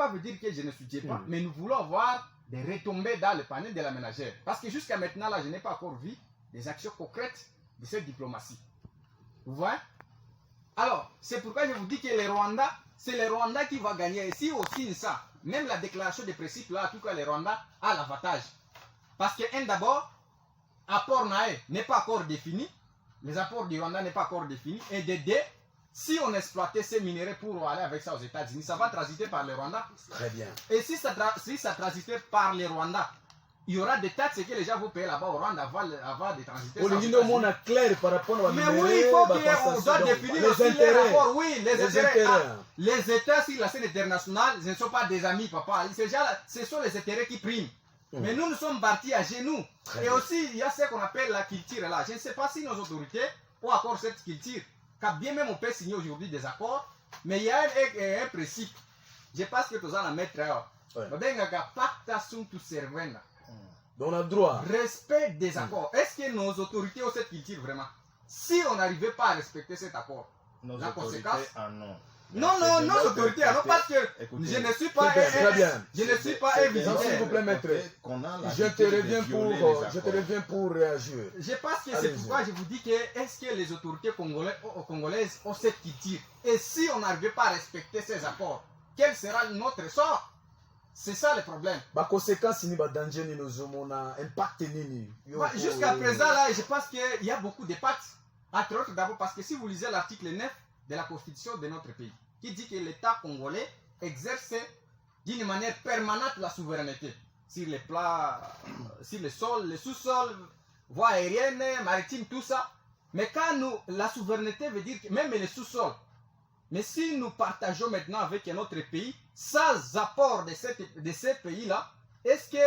pas vous dire que je ne soutiens pas, mais nous voulons avoir des retombées dans le panel de la ménagère. Parce que jusqu'à maintenant, là, je n'ai pas encore vu des actions concrètes de cette diplomatie. Vous voyez? Alors, c'est pourquoi je vous dis que les Rwandais, c'est les Rwandais qui vont gagner. Et si aussi ça, même la déclaration de principe, là, en tout cas, les Rwandais a l'avantage. Parce que, d'abord, apport Naé n'est pas encore défini. Les apports du Rwanda n'est pas encore défini. Et de deux, si on exploitait ces minéraux pour aller avec ça aux États-Unis, ça va transiter par les Rwandais. Très bien. Et si ça transitait par les Rwandais, il y aura des taxes que les gens vont payer là-bas au Rwanda avant de transiter. On a clair par rapport à mais oui, il faut qu'on doit définir aussi les rapports. Oui, les intérêts. Les États sur la scène internationale, ce ne sont pas des amis, papa. Ce sont les intérêts qui priment. Mais nous sommes partis à genoux. Et aussi, il y a ce qu'on appelle la culture là. Je ne sais pas si nos autorités ont encore cette culture. Car bien même on peut signer aujourd'hui des accords, mais il y a un principe. Je pense que tu as la mettre là. On a droit. Respect des accords. Est-ce que nos autorités ont cette culture vraiment? Si on n'arrivait pas à respecter cet accord, la conséquence. Non, nos autorités, non, parce que je ne suis pas un visiteur. S'il vous plaît, maître, je te reviens pour réagir. Je pense que c'est pourquoi je vous dis que est-ce que les autorités congolaises ont cette culture? Et si on n'arrivait pas à respecter ces accords, quel sera notre sort? C'est ça le problème. Jusqu'à présent, là, je pense qu'il y a beaucoup d'impacts. Entre autres, d'abord parce que si vous lisez l'article 9 de la Constitution de notre pays, qui dit que l'État congolais exerce d'une manière permanente la souveraineté sur les plats, sur le sol, le sous-sol, voies aériennes, maritimes, tout ça. Mais quand la souveraineté veut dire que même le sous-sol, mais si nous partageons maintenant avec notre pays, sans apport de ces pays-là, est-ce que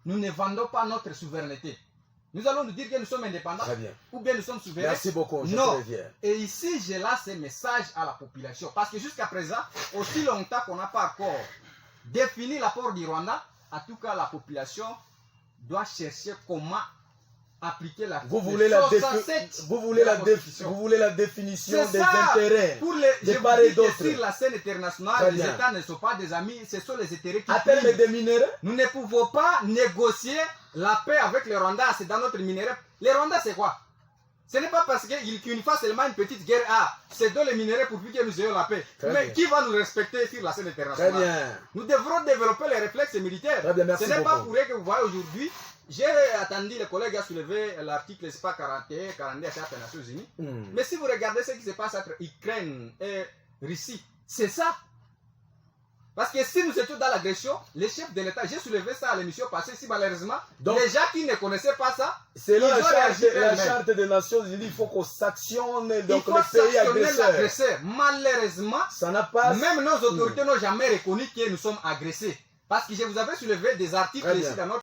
nous ne vendons pas notre souveraineté? Nous allons nous dire que nous sommes indépendants ou bien nous sommes souverains. Merci beaucoup, je non. Et ici, je lance ce message à la population. Parce que jusqu'à présent, aussi longtemps qu'on n'a pas encore défini l'apport du Rwanda, en tout cas, la population doit chercher comment appliquer la vous voulez la définition des intérêts de part et d'autre. Sur la scène internationale, les États ne sont pas des amis, ce sont les intérêts qui priment. Des minéraux. Nous ne pouvons pas négocier la paix avec les Rwandais, c'est dans notre minerai. Les Rwandais, c'est quoi? Ce n'est pas parce qu'ils fassent seulement une petite guerre. C'est dans les minéraux pour que nous ayons la paix. Mais qui va nous respecter sur la scène internationale? Nous devrons développer les réflexes militaires. Ce n'est pas pour eux que vous voyez aujourd'hui. J'ai attendu, le collègue a soulevé l'article 41, 42 des Nations Unies. Mais si vous regardez ce qui se passe entre Ukraine et Russie, c'est ça. Parce que si nous étions dans l'agression, les chefs de l'État, j'ai soulevé ça à l'émission passée, si malheureusement, les gens qui ne connaissaient pas ça, c'est la charte des Nations Unies, il faut qu'on sanctionne donc le pays agresseur. Malheureusement, ça n'a pas... même nos autorités n'ont jamais reconnu que nous sommes agressés. Parce que je vous avais soulevé des articles ici dans notre